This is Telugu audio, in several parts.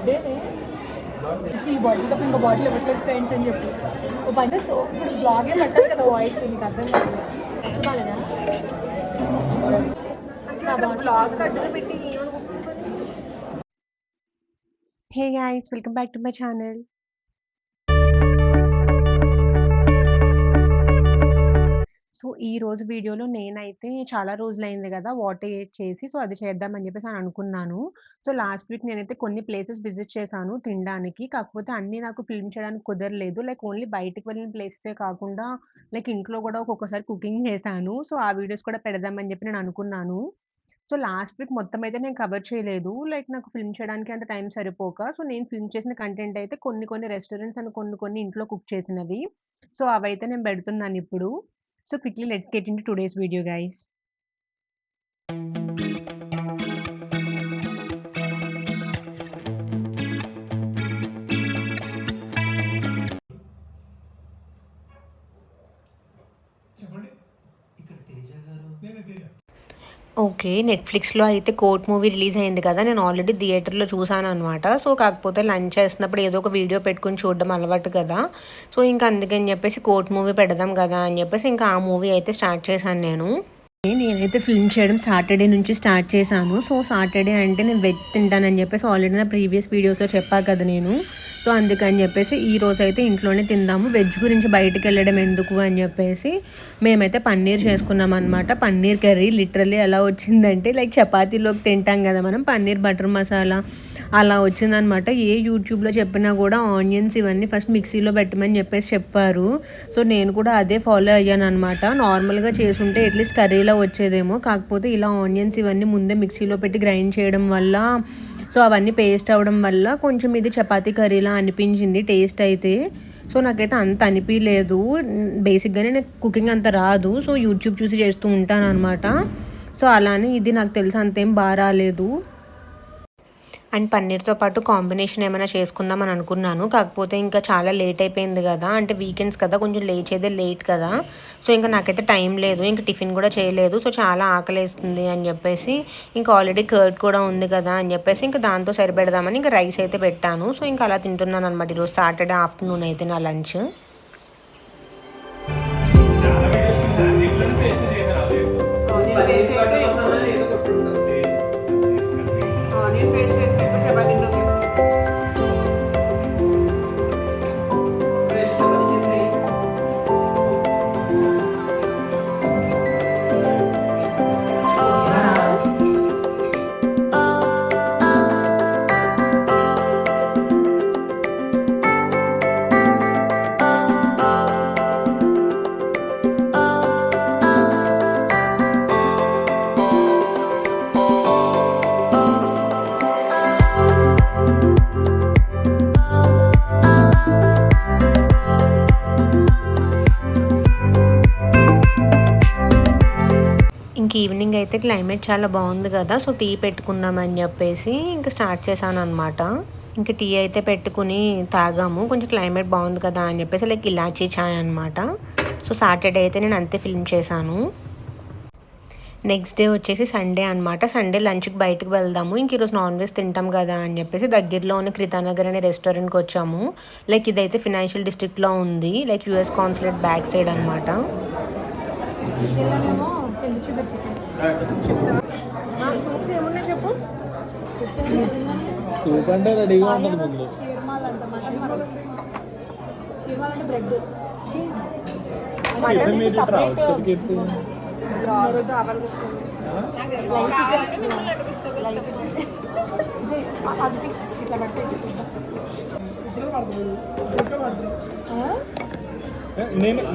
బర్త్డేనే ఈ బాటిల్ తప్ప ఇంకో బాటిల్ ఇవ్వట్లేదు ఫ్రెండ్స్ అని చెప్పి ఓ పని సో ఇప్పుడు బ్లాగే పట్టాలి కదా వాయిస్ నీకు అర్థం కాదు బాగాలేదా బ్లాగ్ కట్టుగా పెట్టి Hey guys, welcome back to my channel. So ఈ రోజు వీడియోలో నేనైతే చాలా రోజులైంది కదా వాటర్ చేసి సో అది చేద్దామని చెప్పేసి అని అనుకున్నాను. సో లాస్ట్ వీక్ నేనైతే కొన్ని ప్లేసెస్ విజిట్ చేశాను తినడానికి. కాకపోతే అన్నీ నాకు ఫిల్మ్ చేయడానికి కుదరలేదు. లైక్ ఓన్లీ బయటికి వెళ్ళిన ప్లేసెసే కాకుండా లైక్ ఇంట్లో కూడా ఒక్కొక్కసారి కుకింగ్ చేశాను. సో ఆ వీడియోస్ కూడా పెడదామని చెప్పి నేను అనుకున్నాను. సో లాస్ట్ వీక్ మొత్తం అయితే నేను కవర్ చేయలేదు. లైక్ నాకు ఫిల్మ్ చేయడానికి అంత టైం సరిపోక. సో నేను ఫిల్మ్ చేసిన కంటెంట్ అయితే కొన్ని రెస్టారెంట్స్ అండ్ కొన్ని ఇంట్లో కుక్ చేసినవి. సో అవైతే నేను పెడుతున్నాను ఇప్పుడు. So quickly let's get into today's video guys. Okay. నెట్‌ఫ్లిక్స్‌లో అయితే 'కోర్ట్' మూవీ రిలీజ్ అయింది కదా! నేను ఆల్రెడీ థియేటర్‌లో చూసాననమాట. సో, కాకపోతే లంచ్ చేస్తున్నప్పుడు ఏదో ఒక వీడియో పెట్టుకొని చూడడం అలవాటు కదా! సో, ఇంక అందుకని చెప్పేసి 'కోర్ట్' మూవీ పెడదాం కదా అని చెప్పేసి ఇంకా ఆ మూవీ అయితే స్టార్ట్ చేశాను నేను. నేనైతే ఫిల్మ్ చేయడం సాటర్డే నుంచి స్టార్ట్ చేశాను. సో, సాటర్డే అంటే నేను వెజ్ తింటానని చెప్పేసి ఆల్రెడీ నా ప్రీవియస్ వీడియోస్‌లో చెప్పా కదా నేను. సో, అందుకని చెప్పేసి ఈరోజైతే ఇంట్లోనే తిందాము. వెజ్ గురించి బయటికి వెళ్ళడం ఎందుకు అని చెప్పేసి మేమైతే పన్నీర్ చేసుకున్నాం అనమాట. పన్నీర్ కర్రీ లిటరల్లీ ఎలా వచ్చిందంటే లైక్ చపాతీలోకి తింటాం కదా మనం పన్నీర్ బటర్ మసాలా అలా వచ్చిందనమాట. ఏ యూట్యూబ్లో చెప్పినా కూడా ఆనియన్స్ ఇవన్నీ ఫస్ట్ మిక్సీలో పెట్టమని చెప్పేసి చెప్పారు. సో నేను కూడా అదే ఫాలో అయ్యాను అనమాట. నార్మల్గా చేసుంటే అట్లీస్ట్ కర్రీలా వచ్చేదేమో, కాకపోతే ఇలా ఆనియన్స్ ఇవన్నీ ముందే మిక్సీలో పెట్టి గ్రైండ్ చేయడం వల్ల సో అవన్నీ పేస్ట్ అవ్వడం వల్ల కొంచెం ఇది చపాతీ కర్రీలా అనిపించింది టేస్ట్ అయితే. సో నాకైతే అంత అనిపించలేదు. బేసిక్గానే నాకు కుకింగ్ అంత రాదు. సో యూట్యూబ్ చూసి చేస్తూ ఉంటాను అనమాట. సో అలానే ఇది నాకు తెలిసి అంతేం బాగా రాలేదు. అండ్ పన్నీర్తో పాటు కాంబినేషన్ ఏమైనా చేసుకుందామని అనుకున్నాను. కాకపోతే ఇంకా చాలా లేట్ అయిపోయింది కదా, అంటే వీకెండ్స్ కదా, కొంచెం లేచేదే లేట్ కదా. సో ఇంకా నాకైతే టైం లేదు, ఇంకా టిఫిన్ కూడా చేయలేదు. సో చాలా ఆకలేస్తుంది అని చెప్పేసి ఇంకా ఆల్రెడీ కర్డ్ కూడా ఉంది కదా అని చెప్పేసి ఇంకా దాంతో సరిపెడదామని ఇంకా రైస్ అయితే పెట్టాను. సో ఇంకా అలా తింటున్నాను అనమాట. ఈరోజు సాటర్డే ఆఫ్టర్నూన్ అయితే నా లంచ్. ఈవినింగ్ అయితే క్లైమేట్ చాలా బాగుంది కదా, సో టీ పెట్టుకుందామని చెప్పేసి ఇంకా స్టార్ట్ చేశాను అనమాట. ఇంకా టీ అయితే పెట్టుకుని తాగాము. కొంచెం క్లైమేట్ బాగుంది కదా అని చెప్పేసి లైక్ ఇలాచీ చాయ్ అనమాట. సో సాటర్డే అయితే నేను అంతే ఫిల్మ్ చేశాను. నెక్స్ట్ డే వచ్చేసి సండే అనమాట. సండే లంచ్కి బయటకు వెళ్దాము, ఇంక ఈరోజు నాన్ వెజ్ తింటాం కదా అని చెప్పేసి దగ్గరలో ఉన్న కృతానగర్ అనే రెస్టారెంట్కి వచ్చాము. లైక్ ఇదైతే ఫినాన్షియల్ డిస్ట్రిక్ట్లో ఉంది, like US consulate back side అనమాట. సూప్ అంటే రెడీగా ఉంటుంది ముందు.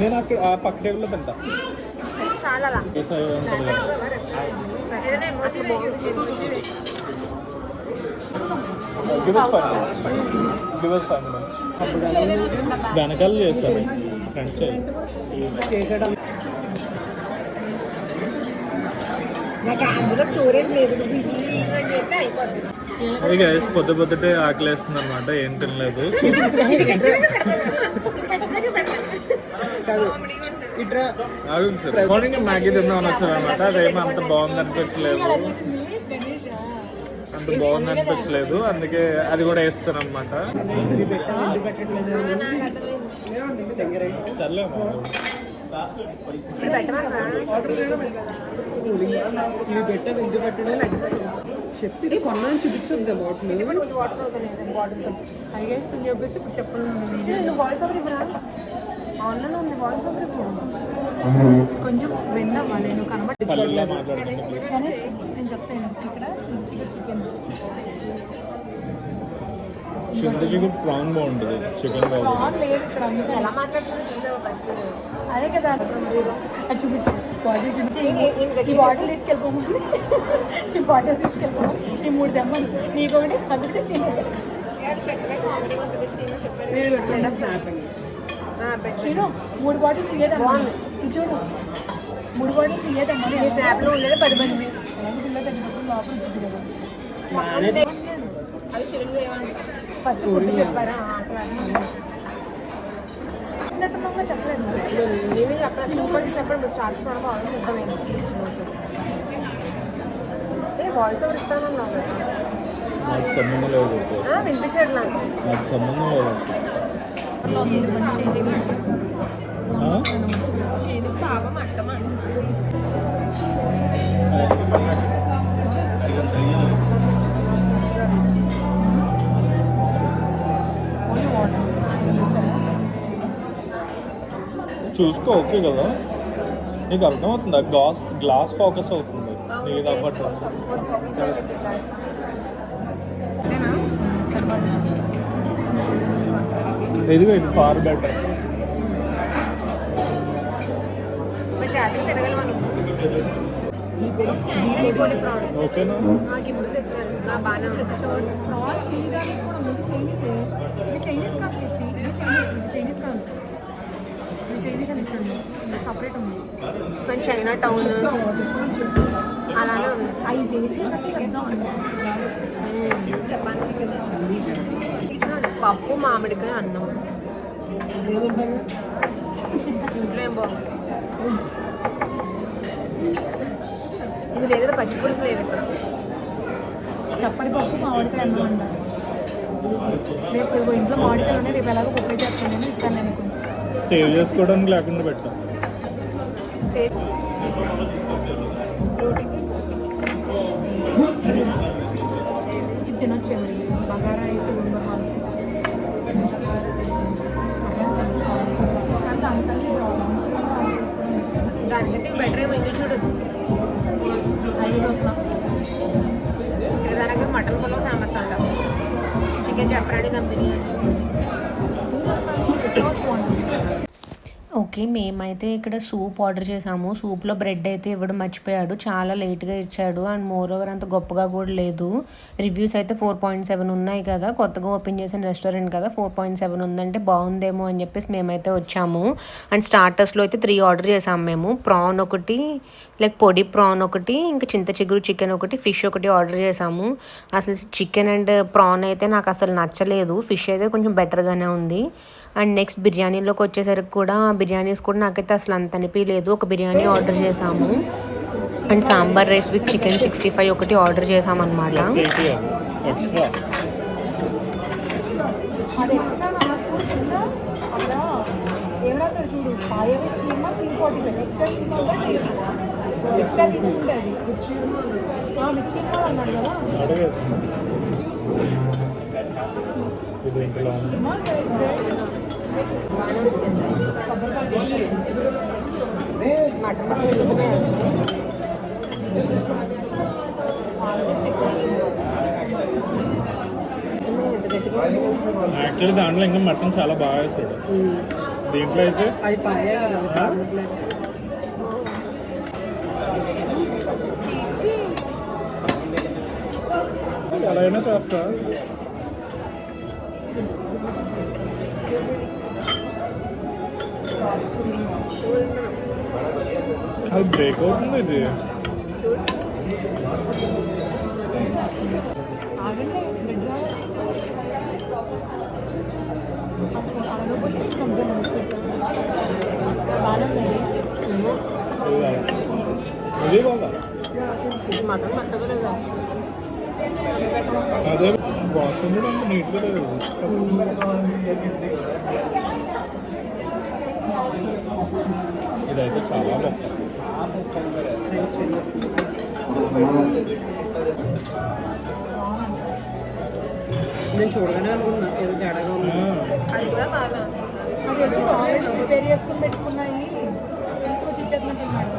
నేను అక్కడ ఆ పక్క టేబుల్లో తింటా. వెనకాల చేస్తారు ఫ్రెండ్స్ చేసేయడం. అది గైస్ పొద్దుటే ఆకలేస్తుంది అనమాట, ఏం తినలేదు. మార్నింగ్ మ్యాగీ తిందామని వచ్చారనమాట. అదేమో అంత బాగుంది అనిపించలేదు. అంత బాగుంది అనిపించలేదు, అందుకే అది కూడా వేస్తాను అనమాట. చెప్పి కొన్నా చూపించొద్దు బాటిల్తో ఐగేస్ అని చెప్పేసి ఇప్పుడు చెప్పండి. వాయిస్ ఓవర్ ఇవ్వరా? ఆన్లైన్ ఉంది వాయిస్ ఓవర్ ఇవ్వు. కొంచెం విన్నావా? నేను కనబట్టించుకోవట్లేదు. గణేష్ నేను చెప్తాను, ఇక్కడ చికెన్ చికెన్ ప్రాన్ బాగుంటుంది. చికెన్ ప్రాన్ లేదు ఇక్కడ. అంతా ఎలా మాట్లాడుతున్నారు అదే కదా. అది చూపించు, బాటిల్ చూపించి ఈ బాటిల్ తీసుకెళ్ళిపోమని, ఈ బాటిల్ తీసుకెళ్ళిపోమని, ఈ 3 తెమ్మని నీకొకటి అందుకే శ్రీను 3 బాటిల్స్ ఇయ్యేదమ్మా. ఇది చూడు 3 బాటిల్స్ ఇయ్యేదమ్మా. నీ స్నాప్లో ఉండేది 10 మంది ఫస్ట్ ఫుడ్ చెప్పారా? చెప్పలేదు మేమే చెప్పలేదు. సూపర్ చెప్పండి స్టార్ట్ చేయడం ఆలోచిద్దాం. ఏ వాయిస్ ఓవర్ ఇస్తానన్నాను. నాకు సంబంధం లేదు, వినిపించట్లా. నాకు సంబంధం లేదు. పాపం అట్టమంటున్నాను. చూసుకో, ఓకే కదా? నీకు అర్థమవుతుందా? గ్లాస్ ఫోకస్ అవుతుంది నీకు అవ్వట్లేదు. ఇదిగో ఇది ఫార్ బెటర్. ఓకేనా? సపరేట్ ఉంది. మన చైనా టౌన్ అలానే ఉంది. 5 దేశాలు వచ్చి చెప్దామండి. పప్పు మామిడికాయ అన్నం. ఇంట్లో ఏం బాగుంది. ఇది లేదు పచ్చి పులుసు లేదు ఇక్కడ. చప్పటి పప్పు మామిడికాయ అన్నం అంటారు. రేపు ఇంట్లో మామిడికాయలు ఉన్నాయి, రేపు ఎలాగో పప్పు చేస్తాను. ఇస్తాను నేను కొంచెం సేవ్ చేసుకోవడానికి లేకుండా పెట్టాం. ఇది తినొచ్చేది బగారా రైస్ దానికంటే బెటర్ ఏమో ఇంకా చూడదు. ఇక్కడ దగ్గర మటన్ పులావ్ ఫేమస్ అంట. చికెన్ జఫ్రానీ దమ్ బిర్యానీ. ఓకే, మేమైతే ఇక్కడ సూప్ ఆర్డర్ చేసాము. సూప్లో బ్రెడ్ అయితే ఇవ్వడం మర్చిపోయాడు, చాలా లేట్గా ఇచ్చాడు. అండ్ మోర్ ఓవర్ అంత గొప్పగా కూడా లేదు. రివ్యూస్ అయితే 4.7 ఉన్నాయి కదా, కొత్తగా ఓపెన్ చేసిన రెస్టారెంట్ కదా, 4.7 ఉందంటే బాగుందేమో అని చెప్పేసి మేమైతే వచ్చాము. అండ్ స్టార్టర్స్లో అయితే 3 ఆర్డర్ చేసాము మేము. ప్రాన్ ఒకటి, లైక్ పొడి ప్రాన్ ఒకటి, ఇంకా చింత చిగురు చికెన్ ఒకటి, ఫిష్ ఒకటి ఆర్డర్ చేసాము. అసలు చికెన్ అండ్ ప్రాన్ అయితే నాకు అసలు నచ్చలేదు. ఫిష్ అయితే కొంచెం బెటర్గానే ఉంది. అండ్ నెక్స్ట్ బిర్యానీలోకి వచ్చేసరికి కూడా బిర్యానీస్ కూడా నాకైతే అసలు అంత అనిపించలేదు. ఒక బిర్యానీ ఆర్డర్ చేసాము. And sambar rice with chicken 65 ఒకటి ఆర్డర్ చేసామన్నమాట. ఎక్స్ట్రా తీసుకుంటే యాక్చువల్లీ దాంట్లో ఇంకా మటన్ చాలా బాగా వేస్తాడు. దీంట్లో అయితే ఎలా అయినా చేస్తా. అది బ్రేక్ అవుతుంది. ఇది మటన్ మెత్తగా లేదు. అదే వాష్రూమ్ కూడా అంత నీట్గా లేదు. ఇదైతే చాలా బాగుంది. నేను చూడగానే అనుకున్నా ఏదో తేడాగా ఉంది. అది కూడా బాగా అది వచ్చి ఆల్రెడీ ప్రిపేర్ చేసుకుని పెట్టుకున్నాయి తీసుకొచ్చి ఇచ్చేస్తున్నట్టున్నాడు.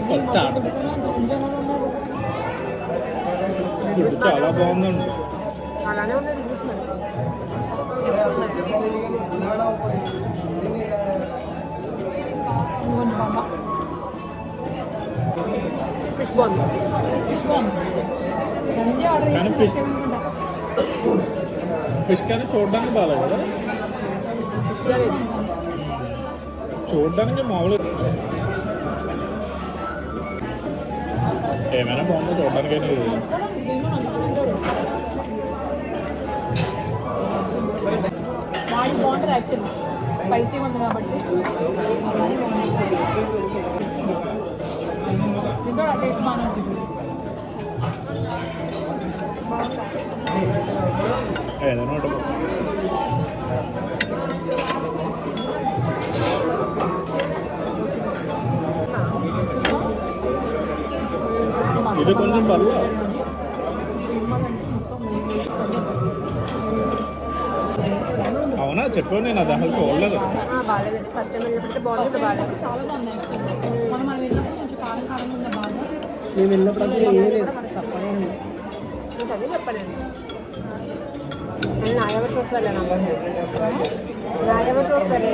ఫస్ట్ స్టార్ట్ ఫుడ్ చాలా బాగుందండి. అలానే ఉన్నాయి రివ్యూస్ మరి. ఫిష్ బాగుంది. ఆర్డర్ కానీ చేసి ఫిష్ కానీ చూడడానికి బాగాలేదు కదా, ఫిష్గా లేదు. చూడడానికి మామూలు ఏమైనా బాగుందో చూడడానికి. వాడి బాగుంటుంది యాక్చువల్లీ స్పైసీ ఉంది కాబట్టి దీంతో టేస్ట్ బాగానే ఉంటుంది. ఏదైనా ఒకటి ఇది కొంచెం పర్లేదు. అవునా చెప్పావు, నేను అది అసలు చూడలేదు. బాగాలేదు. ఫస్ట్ టైం వెళ్ళినప్పుడు బాగుంది, బాగాలేదు. చాలా బాగుంది యాక్చువల్లీ. మనం వెళ్ళినప్పుడు కొంచెం కారం కారం ఉందా బాగా. మేము వెళ్ళినప్పుడు అసలు ఏమీ లేదు, చప్పగా ఉంది. ఇంకా అదే చెప్పాలండి. నేను నాయవ చూస్తాను నాయవ చూస్తాను.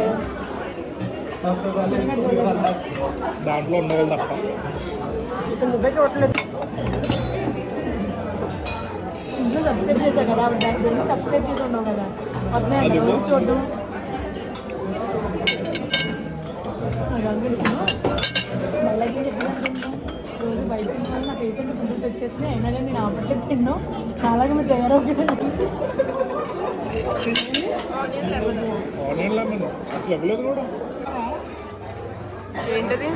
దాంట్లో ఉండవాలి తప్ప. ఇప్పుడు నువ్వే చూడలేదు. ఇంట్లో సబ్స్క్రైబ్ చేశా కదా, దాన్ని సబ్స్క్రైబ్ చేసి ఉన్నావు కదా, అట్లే అది రోజు చూడడం. మళ్ళీ చెప్పినట్టు రోజు బయట తిన్నాను, నా పేషెంట్ ఫుడ్స్ వచ్చేసి అయినా కానీ నేను ఆపట్లేదు తిన్నాను. అలాగే మీరు తయారవుతుంది. ఆనియన్ లెమన్ అసలు ఇవ్వలేదు కూడా. ఏంటది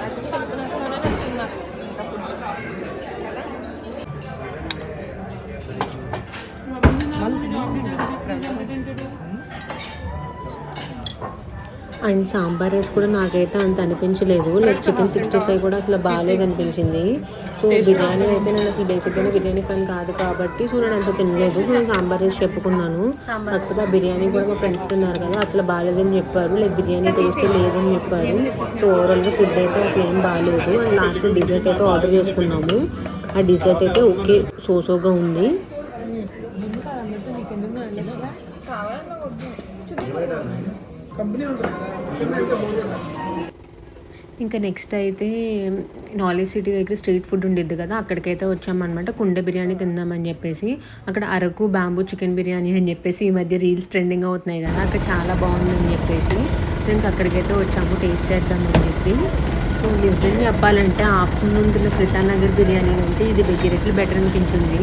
అసలు తెలుపు నచ్చమనే నచ్చింది నాకు. అండ్ సాంబార్ రైస్ కూడా నాకైతే అంత అనిపించలేదు. లైక్ చికెన్ 65 కూడా అసలు బాగాలేదు అనిపించింది. సో బిర్యానీ అయితే నేను అసలు బేసిక్గానే బిర్యానీ ఫ్యాన్ కాదు కాబట్టి సో నేను అంత తినలేదు. సో నేను సాంబార్ రైస్ చెప్పుకున్నాను. కాకపోతే ఆ బిర్యానీ కూడా మా ఫ్రెండ్స్ తిన్నారు కదా, అసలు బాగాలేదని చెప్పారు. లైక్ బిర్యానీ టేస్ట్ లేదని చెప్పారు. సో ఓవరాల్గా ఫుడ్ అయితే అసలు ఏం బాగాలేదు. అండ్ లాస్ట్లో డిజర్ట్ అయితే ఆర్డర్ చేసుకున్నాము. ఆ డిజర్ట్ అయితే ఓకే సోసోగా ఉంది. కావాలన్నా వద్దు. ఇంకా నెక్స్ట్ అయితే నాలెడ్జ్ సిటీ దగ్గర స్ట్రీట్ ఫుడ్ ఉండిద్ది కదా, అక్కడికైతే వచ్చామన్నమాట. కుండ బిర్యానీ తిందామని చెప్పేసి. అక్కడ అరకు బ్యాంబూ చికెన్ బిర్యానీ అని చెప్పేసి ఈ మధ్య రీల్స్ ట్రెండింగ్ అవుతున్నాయి కదా, అక్కడ చాలా బాగుందని చెప్పేసి ఇంకా అక్కడికైతే వచ్చాము టేస్ట్ చేద్దామని చెప్పి. సో నిజంగా చెప్పాలంటే ఆఫ్టర్నూన్ తిన్న కృతానగర్ బిర్యానీ కంటే ఇది 1000 రెట్లు బెటర్ అనిపించింది.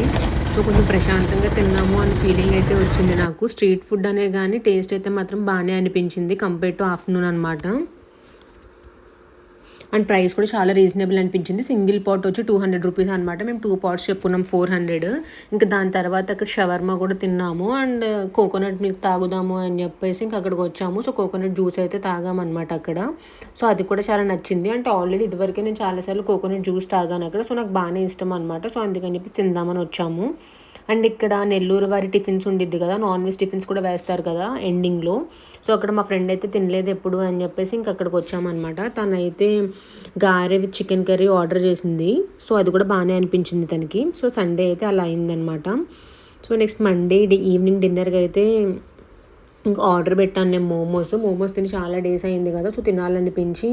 సో కొంచెం ప్రశాంతంగా తిన్నాము అనే ఫీలింగ్ అయితే వచ్చింది నాకు. స్ట్రీట్ ఫుడ్ అనే కానీ టేస్ట్ అయితే మాత్రం బాగానే అనిపించింది కంపేర్ టు ఆఫ్టర్నూన్ అనమాట. అండ్ ప్రైస్ కూడా చాలా రీజనబుల్ అనిపించింది. సింగిల్ పాట్ వచ్చి 200 రూపీస్ అనమాట. మేము 2 పాట్స్ చెప్పుకున్నాం 400. ఇంకా దాని తర్వాత అక్కడ షవర్మా కూడా తిన్నాము. అండ్ కోకోనట్ మిల్క్ తాగుదాము అని చెప్పేసి ఇంకా అక్కడికి వచ్చాము. సో కోకోనట్ జ్యూస్ అయితే తాగామన్నమాట అక్కడ. సో అది కూడా చాలా నచ్చింది. అంటే ఆల్రెడీ ఇదివరకే నేను చాలాసార్లు కోకోనట్ జ్యూస్ తాగాను అక్కడ. సో నాకు బాగానే ఇష్టం అనమాట. సో అందుకని చెప్పి తిందామని వచ్చాము. అండ్ ఇక్కడ నెల్లూరు వారి టిఫిన్స్ ఉండిద్ది కదా, నాన్ వెజ్ టిఫిన్స్ కూడా వేస్తారు కదా ఎండింగ్లో. సో అక్కడ మా ఫ్రెండ్ అయితే తినలేదు ఎప్పుడు అని చెప్పేసి ఇంక అక్కడికి వచ్చామన్నమాట. తనైతే గారె విత్ చికెన్ కర్రీ ఆర్డర్ చేసింది. సో అది కూడా బాగానే అనిపించింది తనకి. సో సండే అయితే అలా అయిందనమాట. సో నెక్స్ట్ మండే ఈవినింగ్ డిన్నర్కి అయితే ఇంకా ఆర్డర్ పెట్టాను నేను మోమోస్ తిని చాలా డేస్ అయింది కదా, సో తినాలనిపించి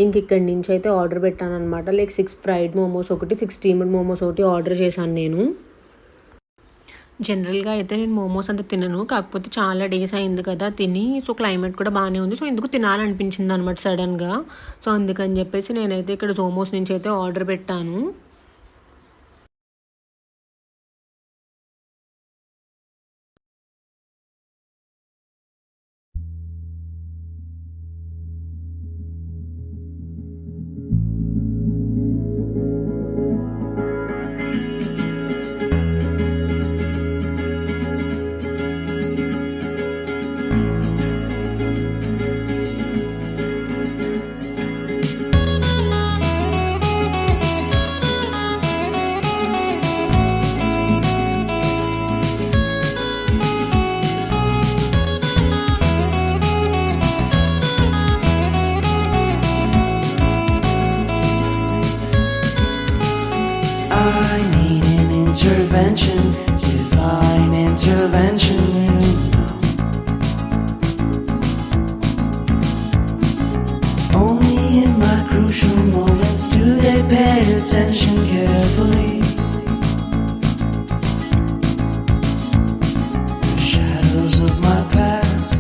ఇంక ఇక్కడి నుంచి అయితే ఆర్డర్ పెట్టాను అనమాట. లైక్ 6 ఫ్రైడ్ మోమోస్ ఒకటి, 6 స్టీమ్డ్ మోమోస్ ఒకటి ఆర్డర్ చేశాను నేను. జనరల్గా అయితే నేను మోమోస్ అంతా తినను, కాకపోతే చాలా డేస్ అయింది కదా తిని. సో క్లైమేట్ కూడా బాగానే ఉంది. సో ఎందుకు తినాలనిపించింది అనమాట సడన్గా. సో అందుకని చెప్పేసి నేనైతే ఇక్కడ జోమోస్ నుంచి అయితే ఆర్డర్ పెట్టాను. I need an intervention, divine intervention, you know. Only in my crucial moments do they pay attention carefully. The shadows of my past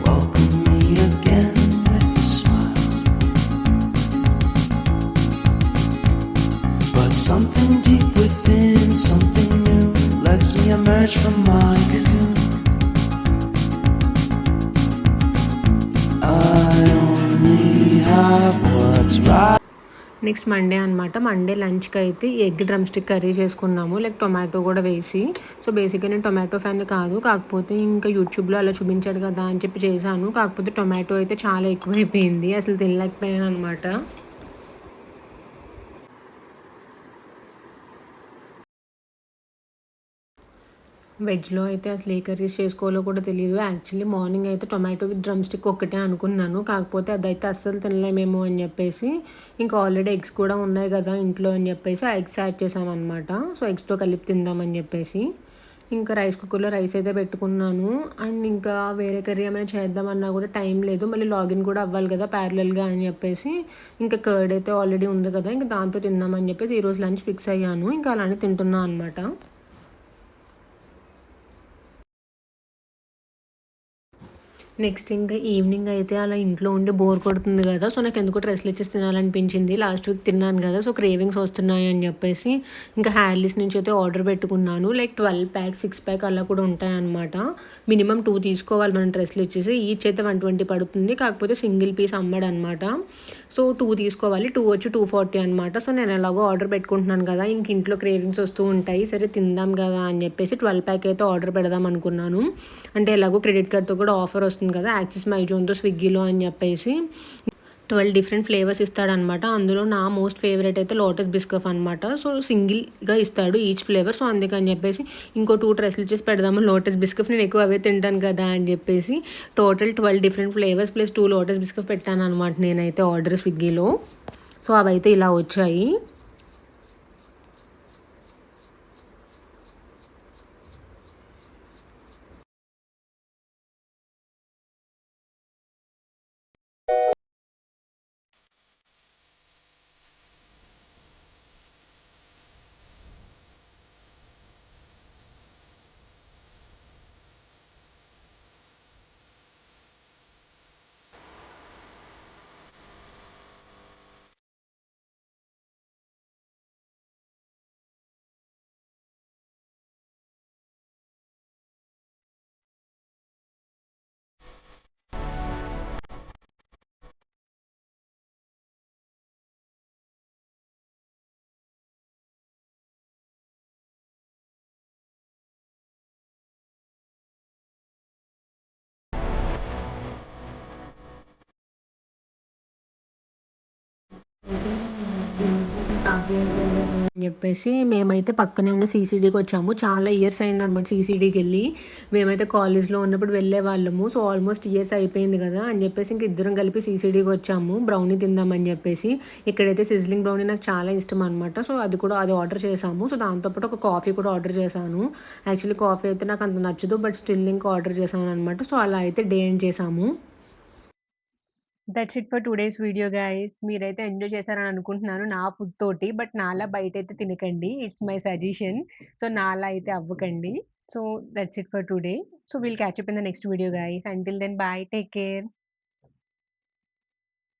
welcome me again with a smile. But something deep within, something new, lets me emerge from my cocoon. I only have what's right. Next Monday అనమాట. మండే లంచ్కి అయితే ఎగ్ డ్రమ్ స్టిక్ కర్రీ చేసుకున్నాము, లైక్ టొమాటో కూడా వేసి. సో బేసిక్గా నేను టొమాటో ఫ్యాన్ కాదు, కాకపోతే ఇంకా యూట్యూబ్లో అలా చూపించాడు కదా అని చెప్పి చేశాను. కాకపోతే టొమాటో అయితే చాలా ఎక్కువైపోయింది, అసలు తినలేకపోయాను అనమాట. వెజ్లో అయితే అసలు ఏ కర్రీస్ చేసుకోవాలో కూడా తెలియదు. యాక్చువల్లీ మార్నింగ్ అయితే టొమాటో విత్ డ్రమ్ స్టిక్ ఒక్కటే అనుకున్నాను, కాకపోతే అదైతే అస్సలు తినలేమేమో అని చెప్పేసి ఇంకా ఆల్రెడీ ఎగ్స్ కూడా ఉన్నాయి కదా ఇంట్లో అని చెప్పేసి ఆ ఎగ్స్ యాడ్ చేశాను అనమాట. సో ఎగ్స్తో కలిపి తిందామని చెప్పేసి ఇంకా రైస్ కుక్కర్లో రైస్ అయితే పెట్టుకున్నాను. అండ్ ఇంకా వేరే కర్రీ ఏమైనా చేద్దామన్నా కూడా టైం లేదు, మళ్ళీ లాగిన్ కూడా అవ్వాలి కదా ప్యారలల్గా అని చెప్పేసి ఇంకా కర్డ్ అయితే ఆల్రెడీ ఉంది కదా, ఇంకా దాంతో తిందామని చెప్పేసి ఈరోజు లంచ్ ఫిక్స్ అయ్యాను. ఇంకా అలానే తింటున్నాను అనమాట. నెక్స్ట్ ఇంకా ఈవినింగ్ అయితే అలా ఇంట్లో ఉండి బోర్ కొడుతుంది కదా, సో నాకు ఎందుకు డ్రెస్లు ఇచ్చేసి తినాలనిపించింది. లాస్ట్ వీక్ తిన్నాను కదా, సో క్రేవింగ్స్ వస్తున్నాయి అని చెప్పేసి ఇంకా హ్యార్లీస్ నుంచి అయితే ఆర్డర్ పెట్టుకున్నాను. లైక్ 12 ప్యాక్ 6 ప్యాక్ అలా కూడా ఉంటాయన్నమాట. మినిమం 2 తీసుకోవాలి మనం డ్రెస్లు ఇచ్చేసి. ఈచ్ అయితే 120 పడుతుంది, కాకపోతే సింగిల్ పీస్ అమ్మాడు అనమాట. సో 2 తీసుకోవాలి, 2 వచ్చి 240 అనమాట. సో నేను ఎలాగో ఆర్డర్ పెట్టుకుంటున్నాను కదా, ఇంక ఇంట్లో క్రేవింగ్స్ వస్తూ ఉంటాయి, సరే తిందాం కదా అని చెప్పేసి 12 ప్యాక్ అయితే ఆర్డర్ పెడదాం అనుకున్నాను. అంటే ఎలాగో క్రెడిట్ కార్డ్తో కూడా ఆఫర్ వస్తుంది కదా యాక్సిస్ మైజోన్తో స్విగ్గీలో అని చెప్పేసి 12 డిఫరెంట్ ఫ్లేవర్స్ ఇస్తాడనమాట. అందులో నా మోస్ట్ ఫేవరెట్ అయితే లోటస్ బిస్కఫ్ అనమాట. సో సింగిల్గా ఇస్తాడు ఈచ్ ఫ్లేవర్. సో అందుకని చెప్పేసి ఇంకో 2 డ్రెస్లు చేసి పెడదాము లోటస్ బిస్కఫ్, నేను ఎక్కువ అవే తింటాను కదా అని చెప్పేసి total 12 different flavours plus 2 Lotus Biscoff పెట్టాను అనమాట నేనైతే ఆర్డర్ స్విగ్గీలో. సో అవైతే ఇలా వచ్చాయి. అని చెప్పేసి మేమైతే పక్కనే ఉన్న సీసీడీకి వచ్చాము. చాలా ఇయర్స్ అయిందనమాట సీసీడీకి వెళ్ళి. మేమైతే కాలేజ్లో ఉన్నప్పుడు వెళ్ళే వాళ్ళము. సో ఆల్మోస్ట్ ఇయర్స్ అయిపోయింది కదా అని చెప్పేసి ఇంక ఇద్దరం కలిపి సీసీడీకి వచ్చాము బ్రౌనీ తిందామని చెప్పేసి. ఇక్కడైతే సిజ్లింగ్ బ్రౌనీ నాకు చాలా ఇష్టం అనమాట. సో అది ఆర్డర్ చేసాము. సో దాంతోపాటు ఒక కాఫీ కూడా ఆర్డర్ చేశాను. యాక్చువల్లీ కాఫీ అయితే నాకు అంత నచ్చదు, బట్ స్టిల్ ఇంకా ఆర్డర్ చేశాను అనమాట. సో అలా అయితే డే ఎండ్ చేసాము. That's it for today's video guys. మీరైతే ఎంజాయ్ చేశారని అనుకుంటున్నాను నా ఫుడ్ తోటి. బట్ నాలా బయట అయితే తినకండి, ఇట్స్ మై సజెషన్. సో నాలా అయితే అవ్వకండి. So that's it for today. So will catch up in the next video guys. Until then bye, take care.